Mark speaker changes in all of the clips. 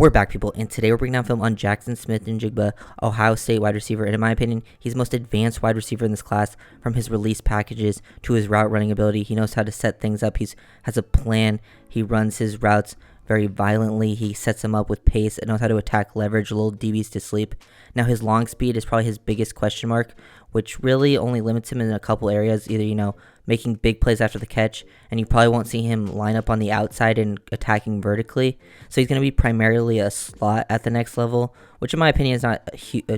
Speaker 1: We're back, people, and today we're breaking down film on Jaxon Smith-Njigba, Ohio State wide receiver, and in my opinion, he's the most advanced wide receiver in this class. From his release packages to his route running ability, he knows how to set things up. He has a plan. He runs his routes very violently. He sets them up with pace and knows how to attack leverage little DBs to sleep. Now, his long speed is probably his biggest question mark, which really only limits him in a couple areas, either, making big plays after the catch, and you probably won't see him line up on the outside and attacking vertically. So he's going to be primarily a slot at the next level, which in my opinion is not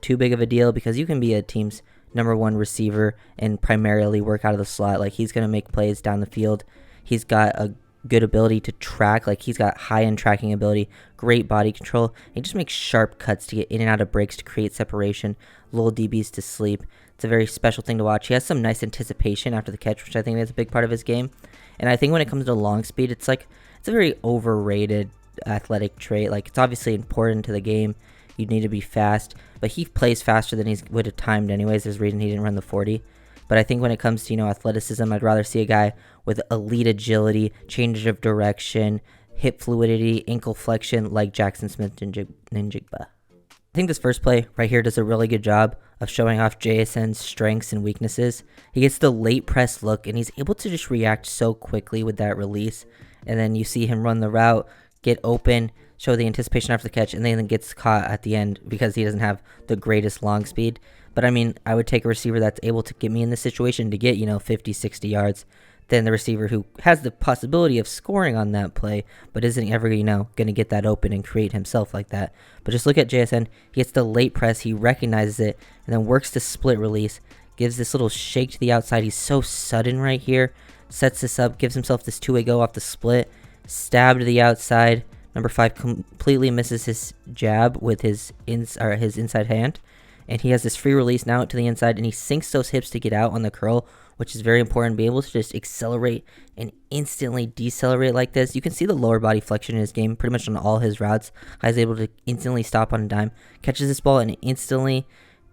Speaker 1: too big of a deal because you can be a team's #1 receiver and primarily work out of the slot. Like, he's going to make plays down the field. He's got a good ability to track. Like, he's got high-end tracking ability, great body control. He just makes sharp cuts to get in and out of breaks to create separation, little DBs to sleep. It's a very special thing to watch. He has some nice anticipation after the catch, which I think is a big part of his game. And I think when it comes to long speed, it's a very overrated athletic trait. Like, it's obviously important to the game. You need to be fast, but he plays faster than he would have timed anyways. There's a reason he didn't run the 40. But I think when it comes to, athleticism, I'd rather see a guy with elite agility, change of direction, hip fluidity, ankle flexion like Jaxon Smith-Njigba. I think this first play right here does a really good job of showing off JSN's strengths and weaknesses. He gets the late press look, and he's able to just react so quickly with that release. And then you see him run the route, get open, show the anticipation after the catch, and then gets caught at the end because he doesn't have the greatest long speed. But I mean, I would take a receiver that's able to get me in this situation to get, 50, 60 yards than the receiver who has the possibility of scoring on that play, but isn't ever, going to get that open and create himself like that. But just look at JSN. He gets the late press. He recognizes it and then works the split release, gives this little shake to the outside. He's so sudden right here. Sets this up, gives himself this two-way go off the split, stab to the outside. Number 5 completely misses his jab with his inside hand. And he has this free release now to the inside, and he sinks those hips to get out on the curl, which is very important. Be able to just accelerate and instantly decelerate like this. You can see the lower body flexion in his game pretty much on all his routes. He's able to instantly stop on a dime, catches this ball, and instantly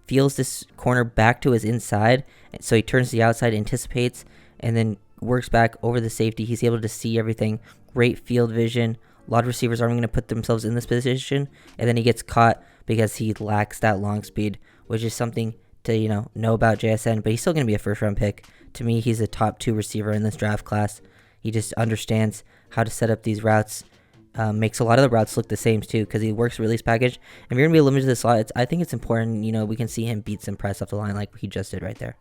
Speaker 1: feels this corner back to his inside. So he turns to the outside, anticipates, and then works back over the safety. He's able to see everything. Great field vision. A lot of receivers aren't going to put themselves in this position, and then he gets caught because he lacks that long speed, which is something to, know about JSN, but he's still going to be a first-round pick. To me, he's a top 2 receiver in this draft class. He just understands how to set up these routes, makes a lot of the routes look the same, too, because he works release package. And if you're going to be limited to the slot, I think it's important, we can see him beat some press off the line like he just did right there.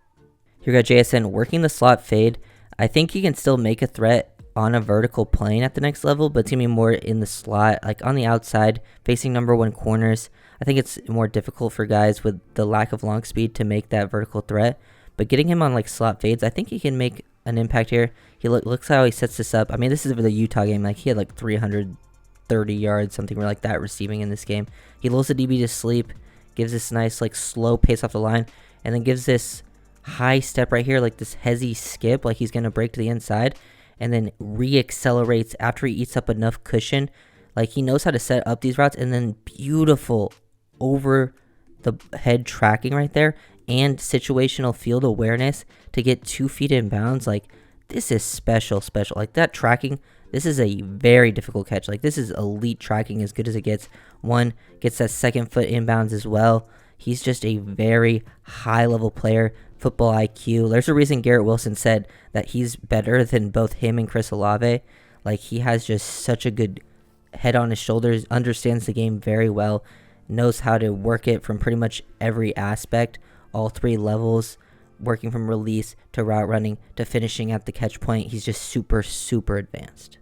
Speaker 1: Here we got JSN working the slot fade. I think he can still make a threat on a vertical plane at the next level, but it's going to be more in the slot, like on the outside, facing #1 corners. I think it's more difficult for guys with the lack of long speed to make that vertical threat, but getting him on like slot fades, I think he can make an impact here. He looks how he sets this up. I mean, this is for the Utah game. Like, he had like 330 yards, something like that, receiving in this game. He lulls the DB to sleep, gives this nice like slow pace off the line, and then gives this high step right here, like this hezzy skip, like he's going to break to the inside, and then re-accelerates after he eats up enough cushion. Like, he knows how to set up these routes, and then beautiful over the head tracking right there and situational field awareness to get 2 feet in bounds. Like, this is special. Like, that tracking, this is a very difficult catch. Like, this is elite tracking, as good as it gets. One gets that 2nd foot inbounds as well. He's just a very high level player. Football IQ. There's a reason Garrett Wilson said that he's better than both him and Chris Olave. Like, he has just such a good head on his shoulders, understands the game very well, knows how to work it from pretty much every aspect, all 3 levels, working from release to route running to finishing at the catch point. He's just super, super advanced.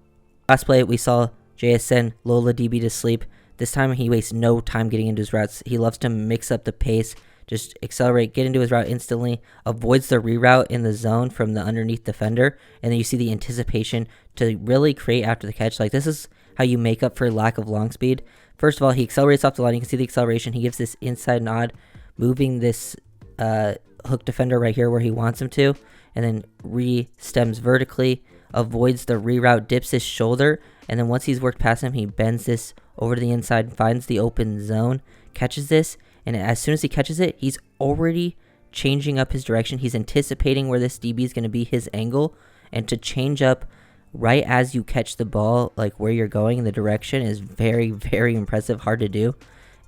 Speaker 1: Last play, we saw JSN lull the DB to sleep. This time he wastes no time getting into his routes. He loves to mix up the pace, just accelerate, get into his route instantly, avoids the reroute in the zone from the underneath defender, and then you see the anticipation to really create after the catch. Like, this is how you make up for lack of long speed. First of all, he accelerates off the line. You can see the acceleration. He gives this inside nod, moving this hook defender right here where he wants him to, and then re-stems vertically, avoids the reroute, dips his shoulder, and then once he's worked past him, he bends this over to the inside, finds the open zone, catches this, and as soon as he catches it, he's already changing up his direction. He's anticipating where this DB is going to be his angle, and to change up right as you catch the ball, like where you're going in the direction, is very, very impressive, hard to do.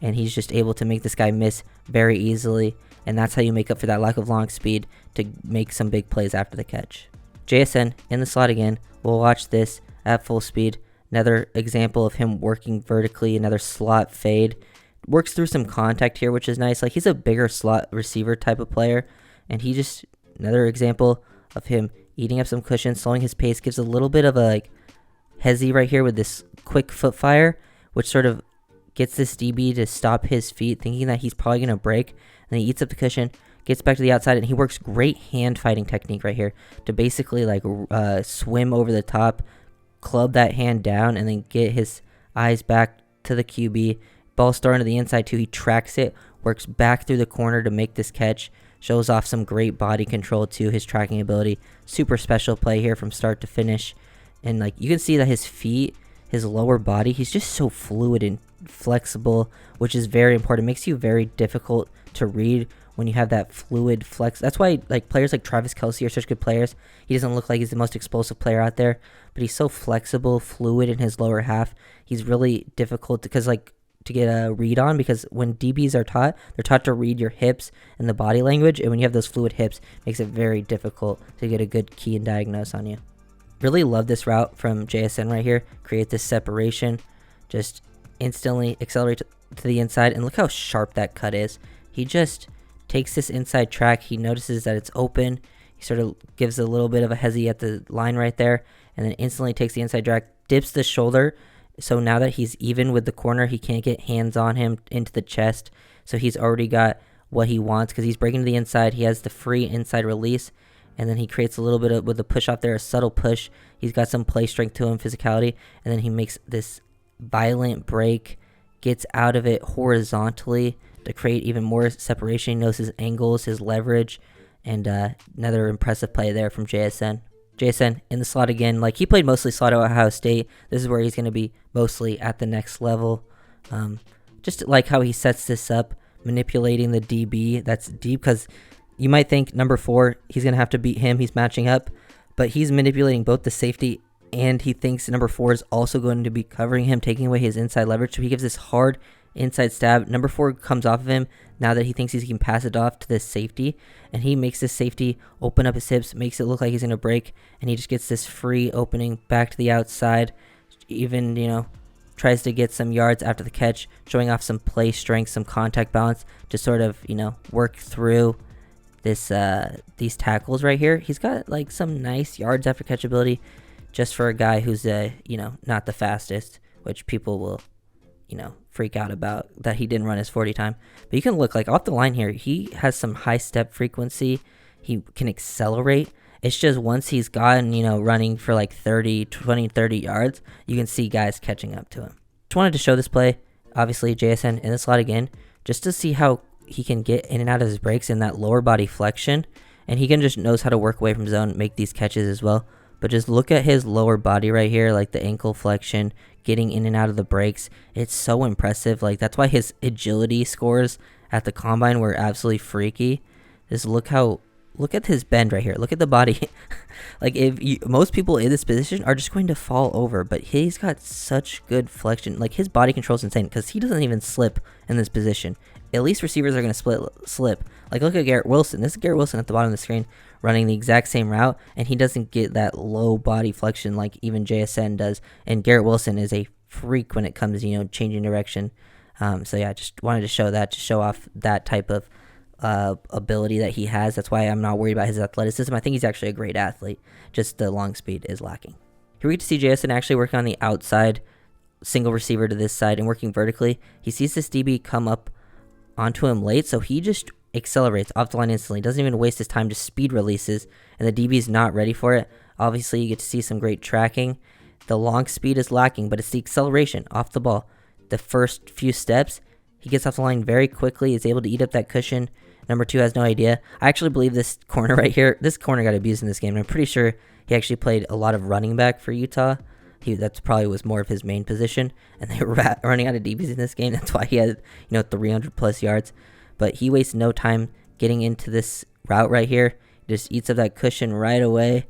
Speaker 1: And he's just able to make this guy miss very easily, and that's how you make up for that lack of long speed to make some big plays after the catch. JSN in the slot again. We'll watch this at full speed. Another example of him working vertically, another slot fade. Works through some contact here, which is nice. Like, he's a bigger slot receiver type of player, and he just, another example of him eating up some cushion, slowing his pace, gives a little bit of a like hezzy right here with this quick foot fire, which sort of gets this DB to stop his feet, thinking that he's probably going to break, and then he eats up the cushion, gets back to the outside, and he works great hand fighting technique right here to basically like swim over the top, club that hand down, and then get his eyes back to the QB. Ball starting to the inside too. He tracks it, works back through the corner to make this catch, shows off some great body control too, his tracking ability. Super special play here from start to finish. And like you can see that his feet, his lower body, he's just so fluid and flexible, which is very important. It makes you very difficult to read when you have that fluid flex. That's why like players like Travis Kelce are such good players. He doesn't look like he's the most explosive player out there, but he's so flexible, fluid in his lower half. He's really difficult because like to get a read on, because when DBs are taught, they're taught to read your hips and the body language, and when you have those fluid hips, it makes it very difficult to get a good key and diagnose on you. Really love this route from JSN right here. Create this separation, just instantly accelerate to the inside, and look how sharp that cut is. He just takes this inside track, he notices that it's open, he sort of gives a little bit of a hezzy at the line right there, and then instantly takes the inside track, dips the shoulder. So now that he's even with the corner, he can't get hands on him into the chest. So he's already got what he wants because he's breaking to the inside. He has the free inside release. And then he creates a little bit of, with a push off there, a subtle push. He's got some play strength to him, physicality. And then he makes this violent break, gets out of it horizontally to create even more separation. He knows his angles, his leverage. And another impressive play there from JSN. JSN in the slot again. Like, he played mostly slot at Ohio State. This is where he's going to be mostly at the next level. Just like how he sets this up, manipulating the DB that's deep, because you might think number 4, he's going to have to beat him. He's matching up, but he's manipulating both the safety, and he thinks number 4 is also going to be covering him, taking away his inside leverage. So he gives this hard inside stab. Number 4 comes off of him now that he thinks he can pass it off to this safety, and he makes this safety open up his hips, makes it look like he's going to break, and he just gets this free opening back to the outside. Even, tries to get some yards after the catch, showing off some play strength, some contact balance to sort of, work through this these tackles right here. He's got like some nice yards after catch ability just for a guy who's not the fastest, which people will freak out about that he didn't run his 40 time. But you can look like off the line here, he has some high step frequency. He can accelerate. It's just once he's gotten, running for like 30 yards, you can see guys catching up to him. Just wanted to show this play, obviously JSN in the slot again, just to see how he can get in and out of his breaks in that lower body flexion, and he can just knows how to work away from zone, make these catches as well. But just look at his lower body right here, like the ankle flexion, getting in and out of the breaks. It's so impressive. Like, that's why his agility scores at the combine were absolutely freaky. Just look at his bend right here. Look at the body. Like, most people in this position are just going to fall over, but he's got such good flexion. Like, his body control is insane because he doesn't even slip in this position. At least receivers are going to slip. Like, look at Garrett Wilson. This is Garrett Wilson at the bottom of the screen running the exact same route, and he doesn't get that low body flexion like even JSN does. And Garrett Wilson is a freak when it comes, changing direction. So yeah, just wanted to show that, to show off that type of ability that he has. That's why I'm not worried about his athleticism. I think he's actually a great athlete. Just the long speed is lacking. Here we get to see JSN actually working on the outside, single receiver to this side and working vertically. He sees this DB come up onto him late, so he just accelerates off the line instantly. Doesn't even waste his time, just speed releases, and the DB is not ready for it. Obviously, you get to see some great tracking. The long speed is lacking, but it's the acceleration off the ball. The first few steps, he gets off the line very quickly, is able to eat up that cushion. Number 2 has no idea. I actually believe this corner right here, this corner got abused in this game. I'm pretty sure he actually played a lot of running back for Utah. That's probably was more of his main position, and they were running out of DBs in this game. That's why he had 300 plus yards. But he wastes no time getting into this route right here. He just eats up that cushion right away.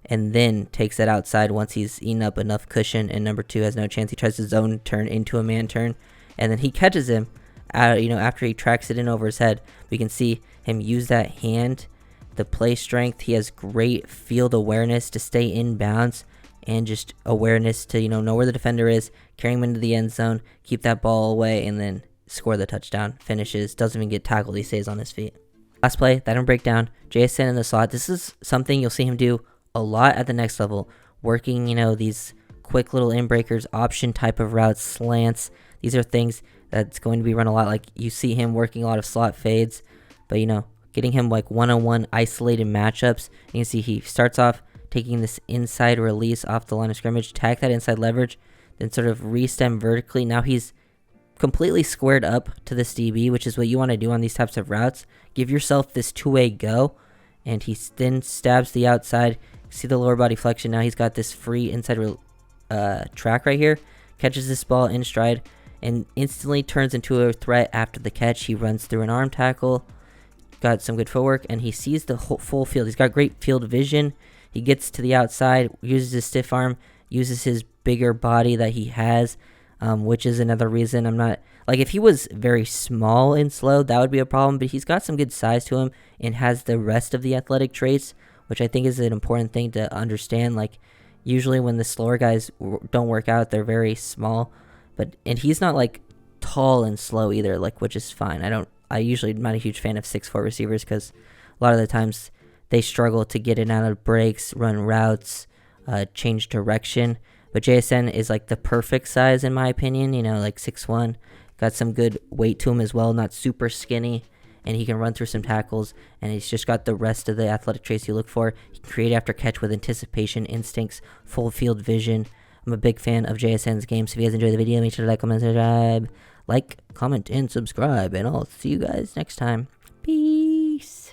Speaker 1: and then takes it outside once he's eaten up enough cushion, and number 2 has no chance. He tries to zone turn into a man turn, and then he catches him after he tracks it in over his head. We can see him use that hand, the play strength. He has great field awareness to stay in bounds, and just awareness to know where the defender is, carry him into the end zone, keep that ball away, and then score the touchdown. Finishes, doesn't even get tackled, he stays on his feet. Last play, that breakdown, JSN in the slot. This is something you'll see him do a lot at the next level, working these quick little in-breakers, option type of routes, slants. These are things that's going to be run a lot. Like, you see him working a lot of slot fades, but getting him like one-on-one isolated matchups. You can see he starts off taking this inside release off the line of scrimmage, tack that inside leverage, then sort of re-stem vertically. Now he's completely squared up to this DB, which is what you want to do on these types of routes. Give yourself this two-way go, and he then stabs the outside. See the lower body flexion. Now he's got this free inside track right here, catches this ball in stride, and instantly turns into a threat after the catch. He runs through an arm tackle, got some good footwork, and he sees the full field. He's got great field vision. He gets to the outside, uses his stiff arm, uses his bigger body that he has, which is another reason I'm not... Like, if he was very small and slow, that would be a problem, but he's got some good size to him and has the rest of the athletic traits, which I think is an important thing to understand. Like, usually when the slower guys don't work out, they're very small, and he's not, like, tall and slow either, like, which is fine. I usually am not a huge fan of 6'4" receivers because a lot of the times they struggle to get in and out of breaks, run routes, change direction. But JSN is like the perfect size in my opinion, like 6'1", got some good weight to him as well, not super skinny, and he can run through some tackles, and he's just got the rest of the athletic traits you look for. He can create after catch with anticipation, instincts, full field vision. I'm a big fan of JSN's game, so if you guys enjoyed the video, make sure to like, comment, subscribe. Like, comment, and subscribe, and I'll see you guys next time. Peace.